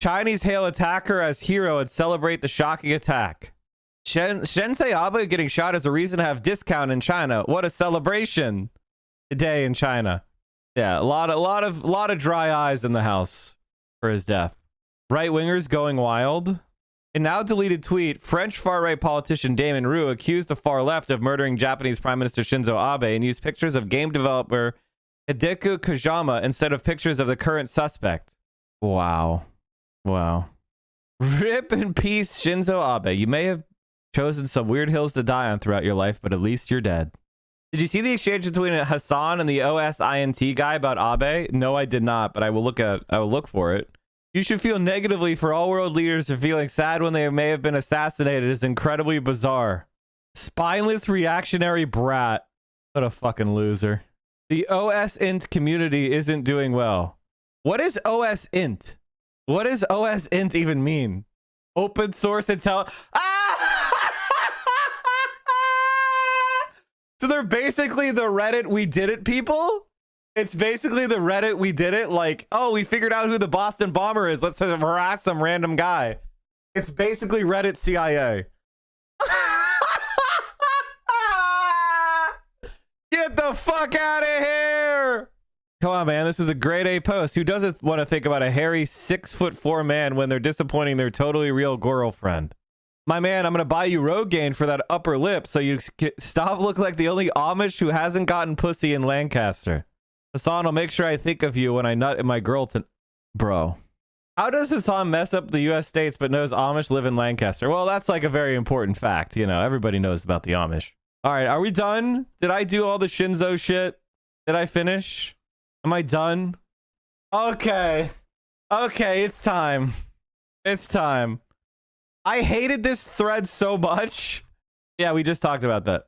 Chinese hail attacker as hero and celebrate the shocking attack. Sensei Abe getting shot as a reason to have discount in China. What a celebration today in China. Yeah, a lot of dry eyes in the house for his death. Right-wingers going wild. In now deleted tweet, French far-right politician Damon Roux accused the far left of murdering Japanese Prime Minister Shinzo Abe and used pictures of game developer Hideo Kojima instead of pictures of the current suspect. Wow. Wow. Rip in peace, Shinzo Abe. You may have chosen some weird hills to die on throughout your life, but at least you're dead. Did you see the exchange between Hasan and the OSint guy about Abe? No, I did not, but I will look for it. You should feel negatively for all world leaders for feeling sad when they may have been assassinated is incredibly bizarre. Spineless reactionary brat. What a fucking loser. The OSint community isn't doing well. What is OSint? What does OSint even mean? Open source intel. So they're basically the Reddit we did it people? It's basically the Reddit we did it, like, oh, we figured out who the Boston bomber is. Let's harass some random guy. It's basically Reddit CIA. Get the fuck out of here! Come on, man. This is a grade A post. Who doesn't want to think about a hairy 6'4" man when they're disappointing their totally real girlfriend? My man, I'm going to buy you Rogaine for that upper lip so you stop looking like the only Amish who hasn't gotten pussy in Lancaster. Hasan, I'll make sure I think of you when I nut in my girl to... Bro. How does Hasan mess up the U.S. states but knows Amish live in Lancaster? Well, that's like a very important fact. You know, everybody knows about the Amish. All right, are we done? Did I do all the Shinzo shit? Did I finish? Am I done? Okay. Okay, it's time. It's time. I hated this thread so much. Yeah, we just talked about that.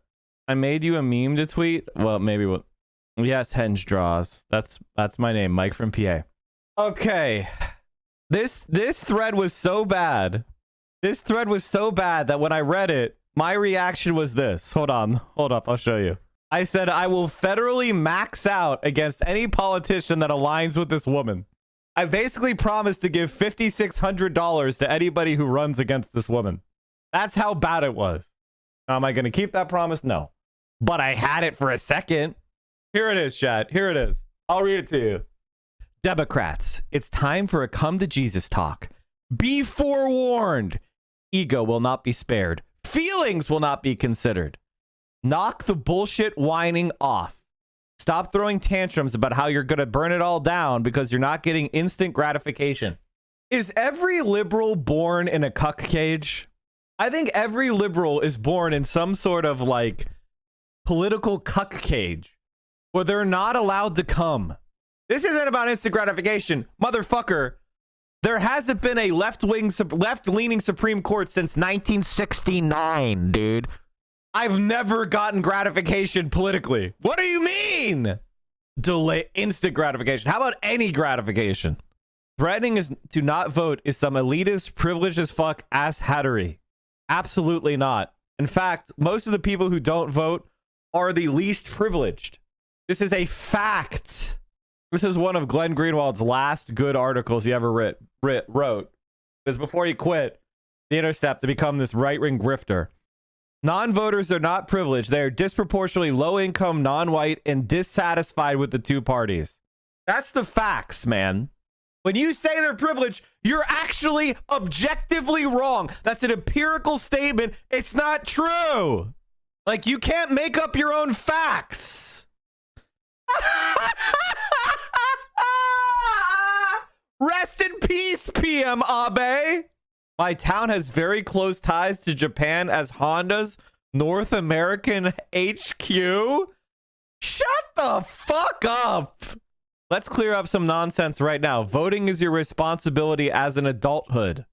I made you a meme to tweet. Well, maybe we'll... Yes, Henge draws. That's my name, Mike from PA. Okay. This thread was so bad. This thread was so bad that when I read it, my reaction was this. Hold on. Hold up. I'll show you. I said, I will federally max out against any politician that aligns with this woman. I basically promised to give $5,600 to anybody who runs against this woman. That's how bad it was. Now, am I going to keep that promise? No. But I had it for a second. Here it is, chat. Here it is. I'll read it to you. Democrats, it's time for a come to Jesus talk. Be forewarned. Ego will not be spared. Feelings will not be considered. Knock the bullshit whining off. Stop throwing tantrums about how you're going to burn it all down because you're not getting instant gratification. Is every liberal born in a cuck cage? I think every liberal is born in some sort of like political cuck cage where they're not allowed to come. This isn't about instant gratification. Motherfucker, there hasn't been a left-leaning Supreme Court since 1969, dude. I've never gotten gratification politically. What do you mean? Delay instant gratification. How about any gratification? Threatening is to not vote is some elitist, privileged as fuck ass hattery. Absolutely not. In fact, most of the people who don't vote are the least privileged. This is a fact. This is one of Glenn Greenwald's last good articles he ever wrote. Because before he quit The Intercept to become this right-wing grifter. Non-voters are not privileged. They are disproportionately low-income, non-white, and dissatisfied with the two parties. That's the facts, man. When you say they're privileged, you're actually objectively wrong. That's an empirical statement. It's not true. Like, you can't make up your own facts. Rest in peace, PM Abe. My town has very close ties to Japan as Honda's North American HQ. Shut the fuck up. Let's clear up some nonsense right now. Voting is your responsibility as an adulthood.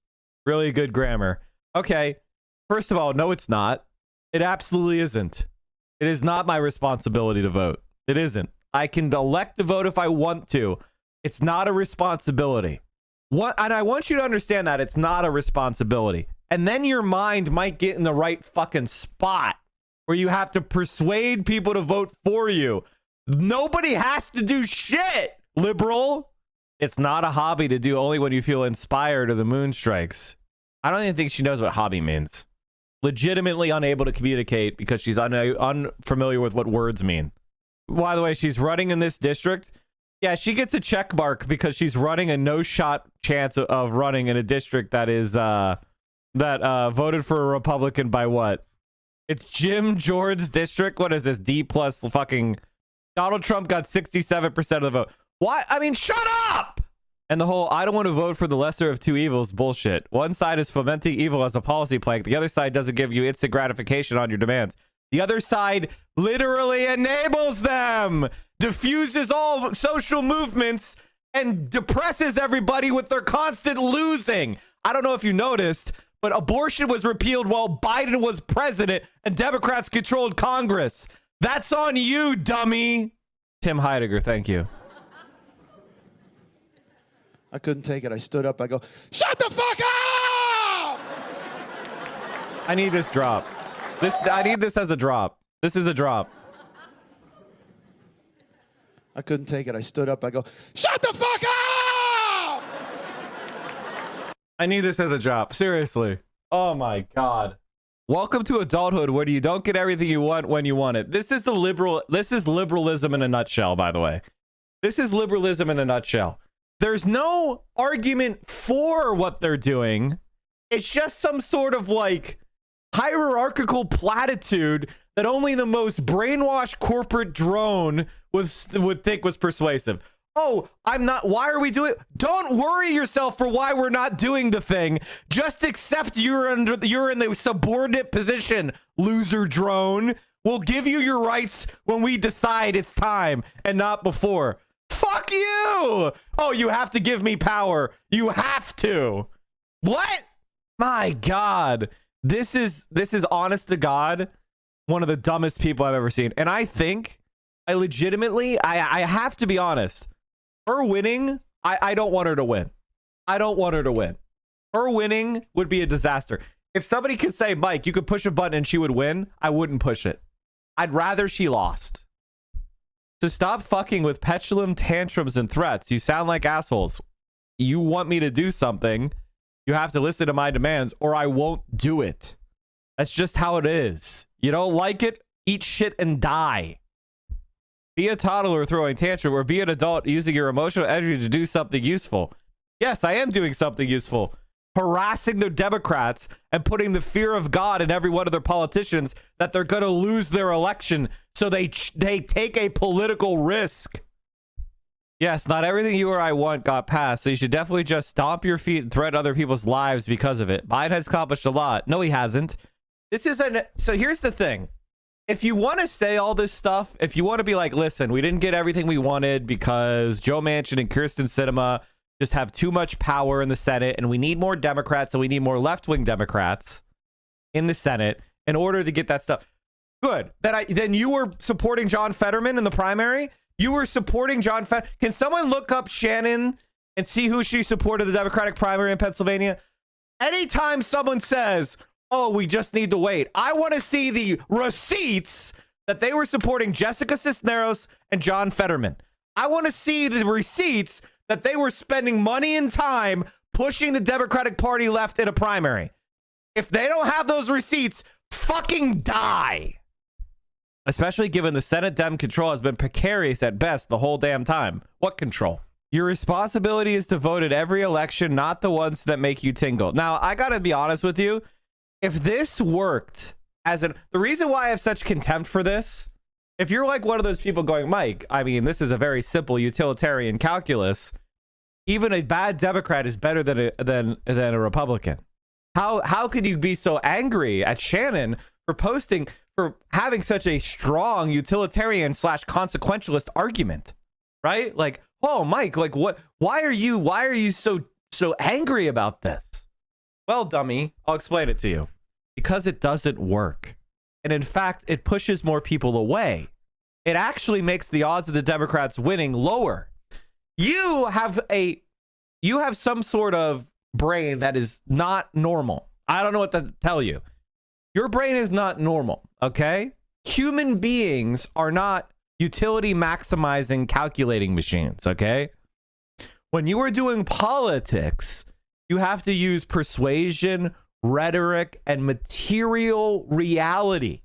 Really good grammar. Okay. First of all, no, it's not. It absolutely isn't. It is not my responsibility to vote. It isn't. I can elect to vote if I want to. It's not a responsibility. And I want you to understand that it's not a responsibility. And then your mind might get in the right fucking spot where you have to persuade people to vote for you. Nobody has to do shit, liberal. It's not a hobby to do only when you feel inspired or the moon strikes. I don't even think she knows what hobby means. Legitimately unable to communicate because she's unfamiliar with what words mean. By the way, she's running in this district. Yeah, she gets a check mark because she's running a no-shot chance of running in a district that is voted for a Republican by what? It's Jim Jordan's district. What is this? D plus fucking Donald Trump got 67% of the vote. Why? I mean, shut up! And the whole I don't want to vote for the lesser of two evils bullshit. One side is fomenting evil as a policy plank. The other side doesn't give you instant gratification on your demands. The other side literally enables them, diffuses all social movements, and depresses everybody with their constant losing. I don't know if you noticed, but abortion was repealed while Biden was president and Democrats controlled Congress. That's on you, dummy. Tim Heidegger, thank you. I couldn't take it. I stood up. I go, shut the fuck up! I need this drop. I need this as a drop. This is a drop. I couldn't take it. I stood up. I go, shut the fuck up! I need this as a drop. Seriously. Oh my God. Welcome to adulthood where you don't get everything you want when you want it. This is liberalism in a nutshell, by the way. This is liberalism in a nutshell. There's no argument for what they're doing. It's just some sort of like hierarchical platitude that only the most brainwashed corporate drone would think was persuasive. Oh, I'm not. Why are we doing? Don't worry yourself for why we're not doing the thing. Just accept you're in the subordinate position, loser drone. We'll give you your rights when we decide it's time and not before. Fuck you! Oh, you have to give me power. You have to. What? My God. This is honest to God, one of the dumbest people I've ever seen. And I think I have to be honest. Her winning, I don't want her to win. I don't want her to win. Her winning would be a disaster. If somebody could say, Mike, you could push a button and she would win, I wouldn't push it. I'd rather she lost. So stop fucking with petulant tantrums and threats. You sound like assholes. You want me to do something, you have to listen to my demands or I won't do it. That's just how it is. You don't like it? Eat shit and die. Be a toddler throwing tantrum or be an adult using your emotional energy to do something useful. Yes, I am doing something useful. Harassing the Democrats and putting the fear of God in every one of their politicians that they're going to lose their election, so they take a political risk. Yes, not everything you or I want got passed, so you should definitely just stomp your feet and threaten other people's lives because of it. Biden has accomplished a lot. No, he hasn't. So here's the thing. If you want to say all this stuff, if you want to be like, listen, we didn't get everything we wanted because Joe Manchin and Kyrsten Sinema just have too much power in the Senate, and we need more Democrats, and we need more left-wing Democrats in the Senate in order to get that stuff. Good. Then you were supporting John Fetterman in the primary? You were supporting John Fetterman? Can someone look up Shannon and see who she supported the Democratic primary in Pennsylvania? Anytime someone says, oh, we just need to wait, I want to see the receipts that they were supporting Jessica Cisneros and John Fetterman. I want to see the receipts that they were spending money and time pushing the Democratic Party left in a primary. If they don't have those receipts, fucking die. Especially given the Senate Dem control has been precarious at best the whole damn time. What control? Your responsibility is to vote at every election, not the ones that make you tingle. Now, I gotta be honest with you. If this worked the reason why I have such contempt for this, if you're like one of those people going, Mike, I mean, this is a very simple utilitarian calculus. Even a bad Democrat is better than a Republican. How could you be so angry at Shannon for having such a strong utilitarian / consequentialist argument, right? Like, oh, Mike, like what? Why are you so angry about this? Well, dummy, I'll explain it to you. Because it doesn't work. And in fact, it pushes more people away. It actually makes the odds of the Democrats winning lower. You have some sort of brain that is not normal. I don't know what to tell you. Your brain is not normal, okay? Human beings are not utility maximizing calculating machines, okay? When you are doing politics, you have to use persuasion, rhetoric, and material reality.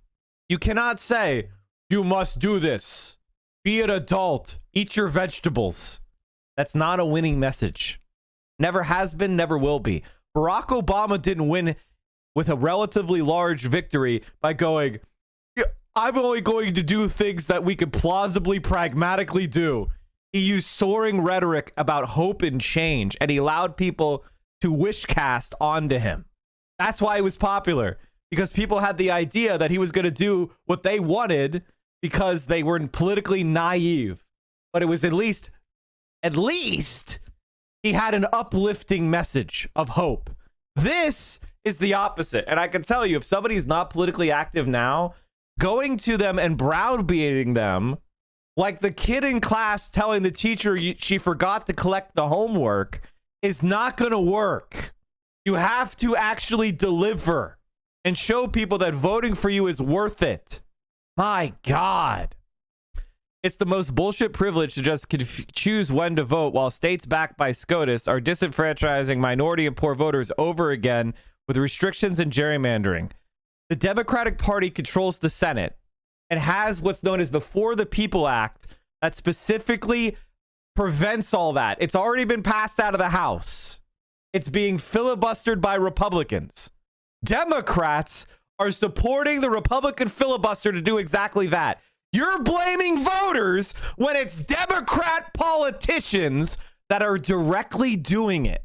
You cannot say, you must do this. Be an adult. Eat your vegetables. That's not a winning message. Never has been, never will be. Barack Obama didn't win with a relatively large victory by going, I'm only going to do things that we could plausibly, pragmatically do. He used soaring rhetoric about hope and change, and he allowed people to wish cast onto him. That's why he was popular, because people had the idea that he was going to do what they wanted because they were politically naive. But it was at least he had an uplifting message of hope. This is the opposite. And I can tell you, if somebody's not politically active now, going to them and browbeating them like the kid in class telling the teacher she forgot to collect the homework is not going to work. You have to actually deliver and show people that voting for you is worth it. My God. It's the most bullshit privilege to just choose when to vote, while states backed by SCOTUS are disenfranchising minority and poor voters over again with restrictions and gerrymandering. The Democratic Party controls the Senate and has what's known as the For the People Act that specifically prevents all that. It's already been passed out of the House. It's being filibustered by Republicans. Democrats are supporting the Republican filibuster to do exactly that. You're blaming voters when it's Democrat politicians that are directly doing it.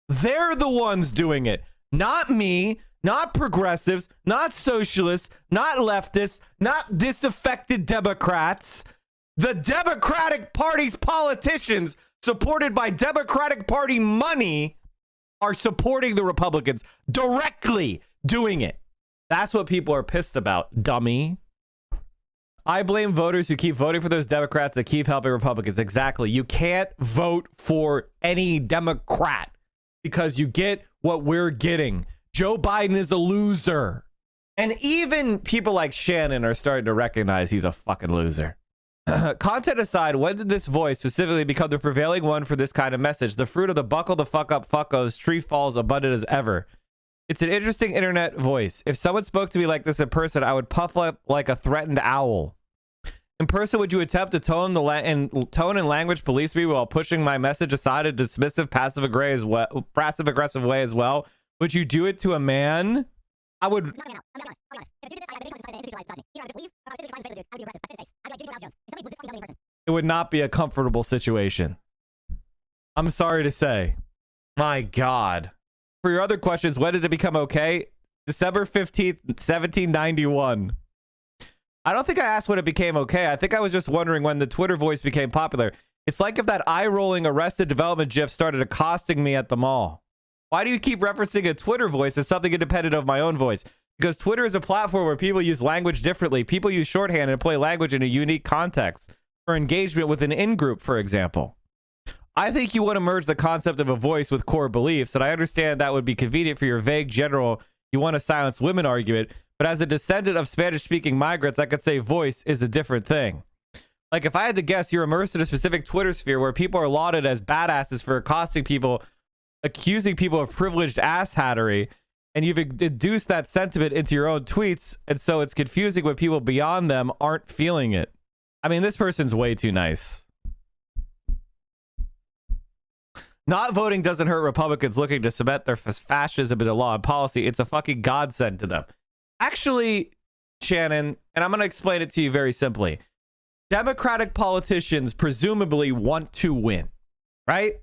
They're the ones doing it. Not me, not progressives, not socialists, not leftists, not disaffected Democrats. The Democratic Party's politicians, supported by Democratic Party money, are supporting the Republicans, directly doing it. That's what people are pissed about, dummy. I blame voters who keep voting for those Democrats that keep helping Republicans. Exactly. You can't vote for any Democrat because you get what we're getting. Joe Biden is a loser. And even people like Shannon are starting to recognize he's a fucking loser. Content aside, when did this voice specifically become the prevailing one for this kind of message? The fruit of the buckle the fuck up fuckos, tree falls abundant as ever. It's an interesting internet voice. If someone spoke to me like this in person, I would puff up like a threatened owl. In person, would you attempt to tone and language police me while pushing my message aside in a dismissive, passive-aggressive way as well? Would you do it to a man? I would... It would not be a comfortable situation. I'm sorry to say. My God. For your other questions, when did it become okay? December 15th, 1791. I don't think I asked when it became okay. I think I was just wondering when the Twitter voice became popular. It's like if that eye-rolling Arrested Development gif started accosting me at the mall. Why do you keep referencing a Twitter voice as something independent of my own voice? Because Twitter is a platform where people use language differently. People use shorthand and play language in a unique context for engagement with an in-group, for example. I think you want to merge the concept of a voice with core beliefs, and I understand that would be convenient for your vague general you want to silence women argument, but as a descendant of Spanish-speaking migrants, I could say voice is a different thing. Like, if I had to guess, you're immersed in a specific Twitter sphere where people are lauded as badasses for accosting people, accusing people of privileged asshattery, and you've induced that sentiment into your own tweets, and so it's confusing when people beyond them aren't feeling it. I mean, this person's way too nice. Not voting doesn't hurt Republicans looking to cement their fascism into law and policy. It's a fucking godsend to them. Actually, Shannon, and I'm going to explain it to you very simply. Democratic politicians presumably want to win, right?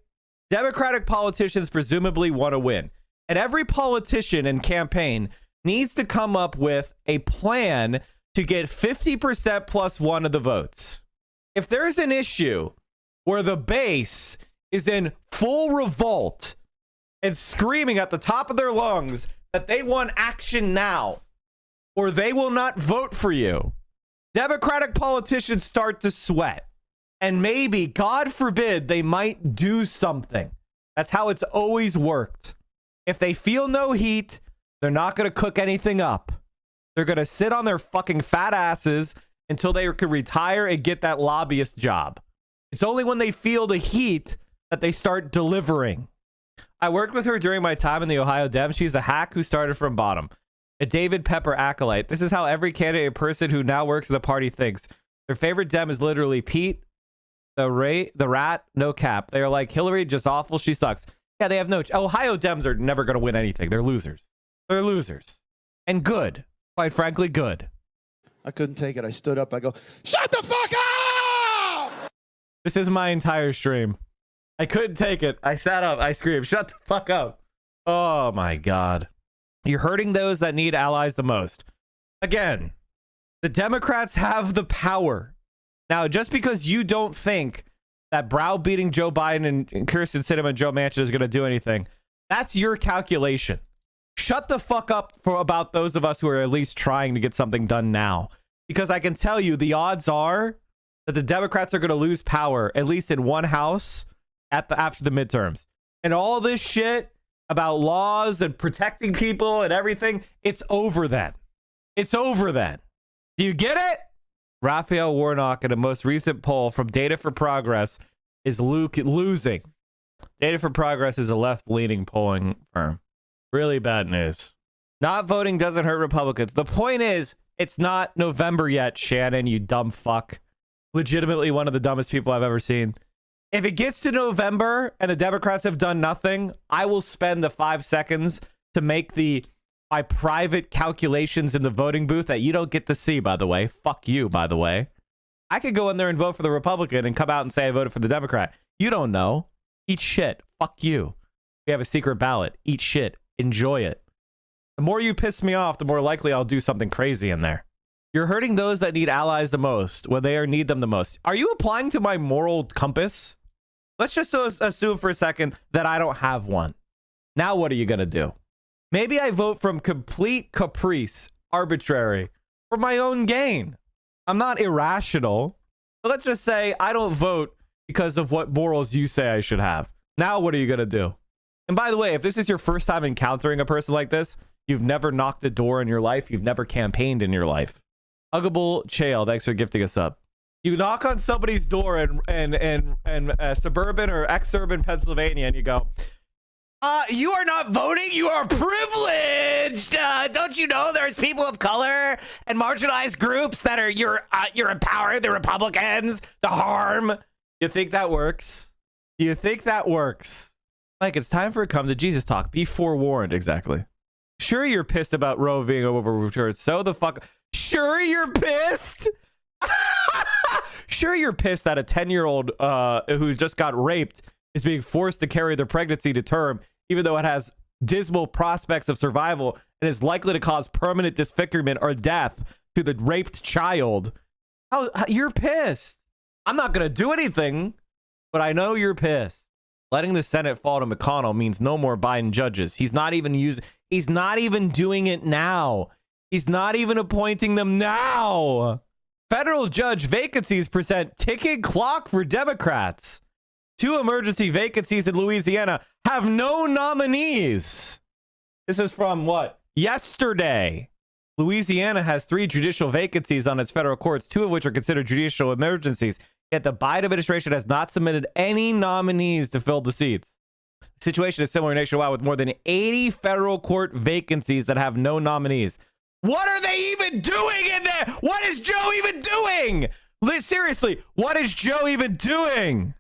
Democratic politicians presumably want to win. And every politician and campaign needs to come up with a plan to get 50% plus one of the votes. If there's an issue where the base is in full revolt and screaming at the top of their lungs that they want action now, or they will not vote for you, Democratic politicians start to sweat. And maybe, God forbid, they might do something. That's how it's always worked. If they feel no heat, they're not going to cook anything up. They're going to sit on their fucking fat asses until they can retire and get that lobbyist job. It's only when they feel the heat that they start delivering. I worked with her during my time in the Ohio Dem. She's a hack who started from bottom. A David Pepper acolyte. This is how every candidate person who now works at the party thinks. Their favorite Dem is literally Pete, the rat, no cap. They are like, Hillary, just awful. She sucks. Yeah, they have no... Ohio Dems are never going to win anything. They're losers. They're losers. And good. Quite frankly, good. I couldn't take it. I stood up. I go, shut the fuck up! This is my entire stream. I couldn't take it. I sat up. I screamed, shut the fuck up. Oh my God. You're hurting those that need allies the most. Again, the Democrats have the power. Now, just because you don't think that browbeating Joe Biden and Kirsten Sinema and Joe Manchin is going to do anything, that's your calculation. Shut the fuck up about those of us who are at least trying to get something done now. Because I can tell you the odds are that the Democrats are going to lose power, at least in one house, after the midterms. And all this shit about laws and protecting people and everything, it's over then. It's over then. Do you get it? Raphael Warnock, in a most recent poll from Data for Progress, is losing. Data for Progress is a left-leaning polling firm. Really bad news. Not voting doesn't hurt Republicans. The point is, it's not November yet, Shannon, you dumb fuck. Legitimately one of the dumbest people I've ever seen. If it gets to November and the Democrats have done nothing, I will spend the 5 seconds to make my private calculations in the voting booth that you don't get to see, by the way. Fuck you, by the way. I could go in there and vote for the Republican and come out and say I voted for the Democrat. You don't know. Eat shit. Fuck you. We have a secret ballot. Eat shit. Enjoy it. The more you piss me off, the more likely I'll do something crazy in there. You're hurting those that need allies the most when they need them the most. Are you applying to my moral compass? Let's just assume for a second that I don't have one. Now what are you going to do? Maybe I vote from complete caprice, arbitrary, for my own gain. I'm not irrational. But let's just say I don't vote because of what morals you say I should have. Now what are you going to do? And by the way, if this is your first time encountering a person like this, you've never knocked a door in your life, you've never campaigned in your life. Huggable Chael, thanks for gifting us up. You knock on somebody's door in suburban or exurban Pennsylvania and you go, you are not voting. You are privileged. Don't you know there's people of color and marginalized groups that are you're empowering the Republicans to harm? You think that works? Do you think that works? Like, it's time for a come to Jesus talk. Be forewarned. Exactly. Sure, you're pissed about Roe being overturned. So the fuck. Sure, you're pissed. Sure, you're pissed that a 10-year-old who just got raped is being forced to carry their pregnancy to term, even though it has dismal prospects of survival and is likely to cause permanent disfigurement or death to the raped child. You're pissed. I'm not going to do anything, but I know you're pissed. Letting the Senate fall to McConnell means no more Biden judges. He's not even doing it now. He's not even appointing them now. Federal judge vacancies present ticking clock for Democrats. 2 emergency vacancies in Louisiana have no nominees. This is from what? Yesterday. Louisiana has 3 judicial vacancies on its federal courts, 2 of which are considered judicial emergencies. Yet the Biden administration has not submitted any nominees to fill the seats. The situation is similar nationwide with more than 80 federal court vacancies that have no nominees. What are they even doing in there? What is Joe even doing? Seriously, what is Joe even doing?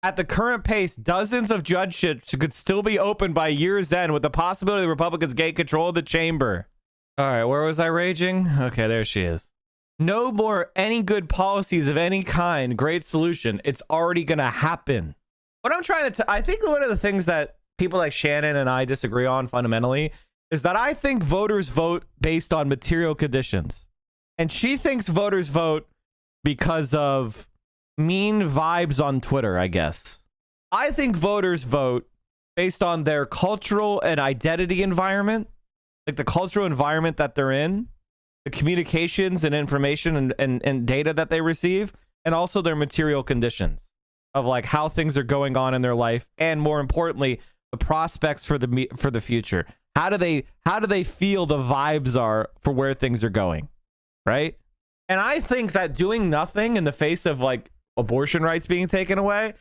At the current pace, dozens of judgeships could still be opened by year's end with the possibility the Republicans gain control of the chamber. All right, where was I raging? Okay, there she is. No more any good policies of any kind. Great solution. It's already going to happen. What I'm trying to I think one of the things that people like Shannon and I disagree on fundamentally is that I think voters vote based on material conditions. And she thinks voters vote because of mean vibes on Twitter, I guess. I think voters vote based on their cultural and identity environment, like the cultural environment that they're in, the communications and information and data that they receive, and also their material conditions of like how things are going on in their life, and more importantly, the prospects for the future. How do they feel the vibes are for where things are going, right? And I think that doing nothing in the face of like abortion rights being taken away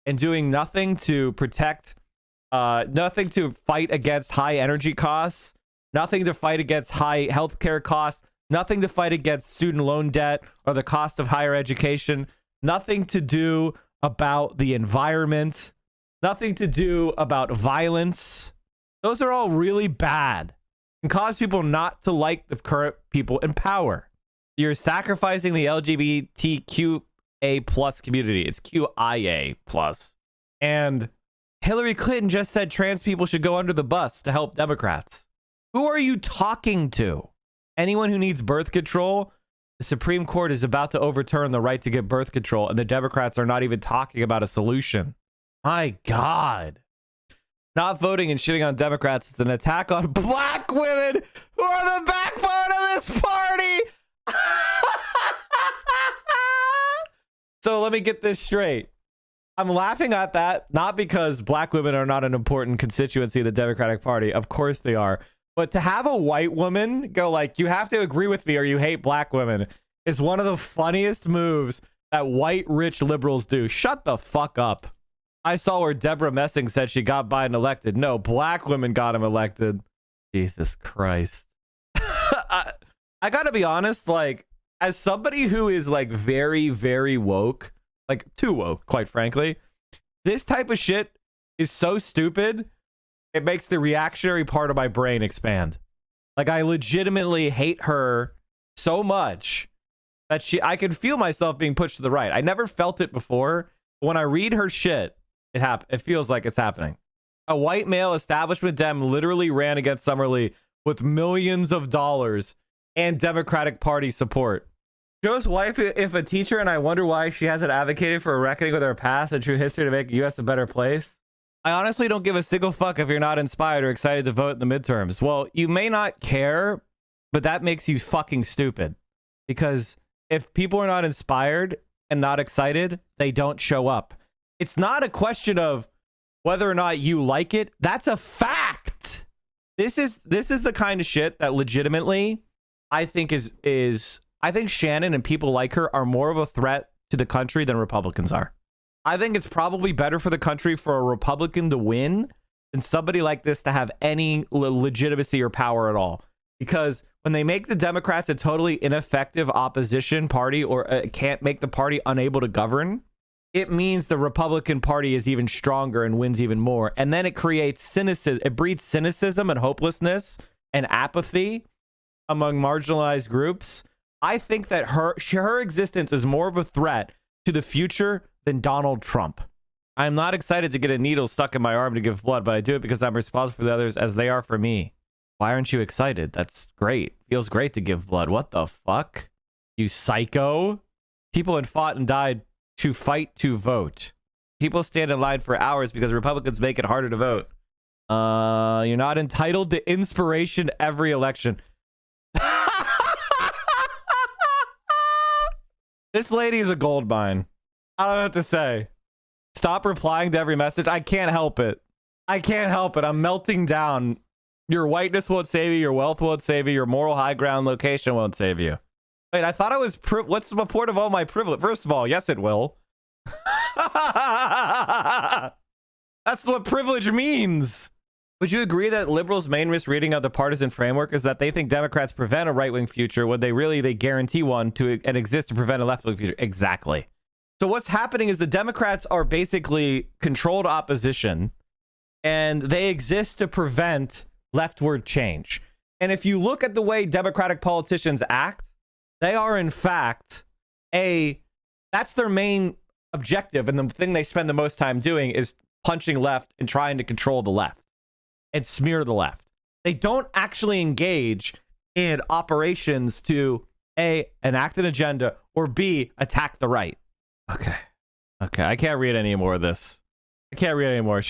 and doing nothing to protect, nothing to fight against high energy costs, nothing to fight against high healthcare costs, nothing to fight against student loan debt or the cost of higher education, nothing to do about the environment, nothing to do about violence. Those are all really bad and cause people not to like the current people in power. You're sacrificing the LGBTQA plus community. It's QIA plus. And Hillary Clinton just said trans people should go under the bus to help Democrats. Who are you talking to? Anyone who needs birth control? The Supreme Court is about to overturn the right to get birth control, and the Democrats are not even talking about a solution. My God. Not voting and shitting on Democrats is an attack on black women who are the backbone of this party. So let me get this straight. I'm laughing at that, not because black women are not an important constituency of the Democratic Party. Of course they are. But to have a white woman go like, you have to agree with me or you hate black women, is one of the funniest moves that white rich liberals do. Shut the fuck up. I saw where Deborah Messing said she got Biden elected. No, black women got him elected. Jesus Christ. I gotta be honest, like, as somebody who is like very, very woke, like too woke, quite frankly, this type of shit is so stupid, it makes the reactionary part of my brain expand. Like, I legitimately hate her so much that I can feel myself being pushed to the right. I never felt it before, but when I read her shit, it feels like it's happening. A white male establishment Dem literally ran against Summerlee with millions of dollars and Democratic Party support. Joe's wife, if a teacher, and I wonder why she hasn't advocated for a reckoning with her past and true history to make the U.S. a better place. I honestly don't give a single fuck if you're not inspired or excited to vote in the midterms. Well, you may not care, but that makes you fucking stupid. Because if people are not inspired and not excited, they don't show up. It's not a question of whether or not you like it. That's a fact. This is the kind of shit that legitimately I think I think Shannon and people like her are more of a threat to the country than Republicans are. I think it's probably better for the country for a Republican to win than somebody like this to have any legitimacy or power at all. Because when they make the Democrats a totally ineffective opposition party or can't make the party unable to govern, it means the Republican Party is even stronger and wins even more. And then it creates cynicism. It breeds cynicism and hopelessness and apathy among marginalized groups. I think that her existence is more of a threat to the future than Donald Trump. I'm not excited to get a needle stuck in my arm to give blood, but I do it because I'm responsible for the others as they are for me. Why aren't you excited? That's great. Feels great to give blood. What the fuck? You psycho? People had fought and died to fight to vote. People stand in line for hours because Republicans make it harder to vote. You're not entitled to inspiration every election. This lady is a gold mine. I don't know what to say. Stop replying to every message. I can't help it. I can't help it. I'm melting down. Your whiteness won't save you. Your wealth won't save you. Your moral high ground location won't save you. Wait, I thought I was... What's the point of all my privilege? First of all, yes, it will. That's what privilege means. Would you agree that liberals' main misreading of the partisan framework is that they think Democrats prevent a right-wing future when they guarantee one and exist to prevent a left-wing future? Exactly. So what's happening is the Democrats are basically controlled opposition, and they exist to prevent leftward change. And if you look at the way Democratic politicians act, they are in fact that's their main objective, and the thing they spend the most time doing is punching left and trying to control the left and smear the left. They don't actually engage in operations to A, enact an agenda, or B, attack the right. Okay. I can't read any more of this. I can't read anymore.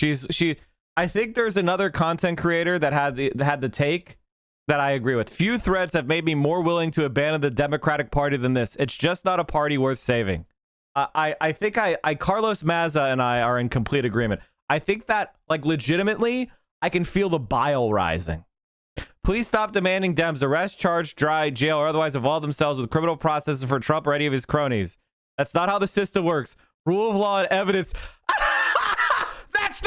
I think there's another content creator that had the take that I agree with. Few threads have made me more willing to abandon the Democratic Party than this. It's just not a party worth saving. I think Carlos Maza and I are in complete agreement. I think that, like, legitimately, I can feel the bile rising. Please stop demanding Dems arrest, charge, try, jail, or otherwise involve themselves with criminal processes for Trump or any of his cronies. That's not how the system works. Rule of law and evidence.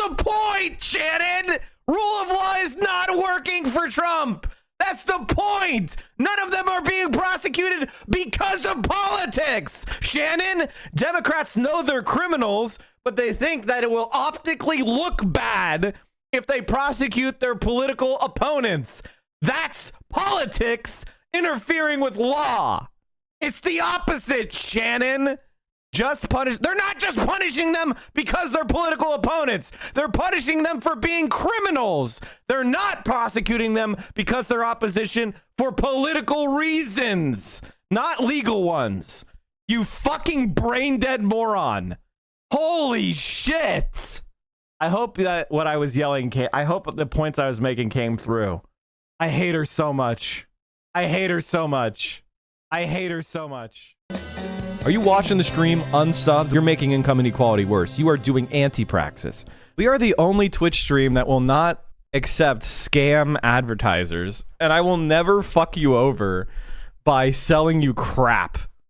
the point, Shannon! Rule of law is not working for Trump. That's the point. None of them are being prosecuted because of politics. Shannon, Democrats know they're criminals, but they think that it will optically look bad if they prosecute their political opponents. That's politics interfering with law. It's the opposite, Shannon. They're not just punishing them because they're political opponents. They're punishing them for being criminals. They're not prosecuting them because they're opposition for political reasons, not legal ones. You fucking brain dead moron. Holy shit. I hope that what I was yelling I hope the points I was making came through. I hate her so much. I hate her so much. I hate her so much. Are you watching the stream unsubbed? You're making income inequality worse. You are doing anti-praxis. We are the only Twitch stream that will not accept scam advertisers, and I will never fuck you over by selling you crap.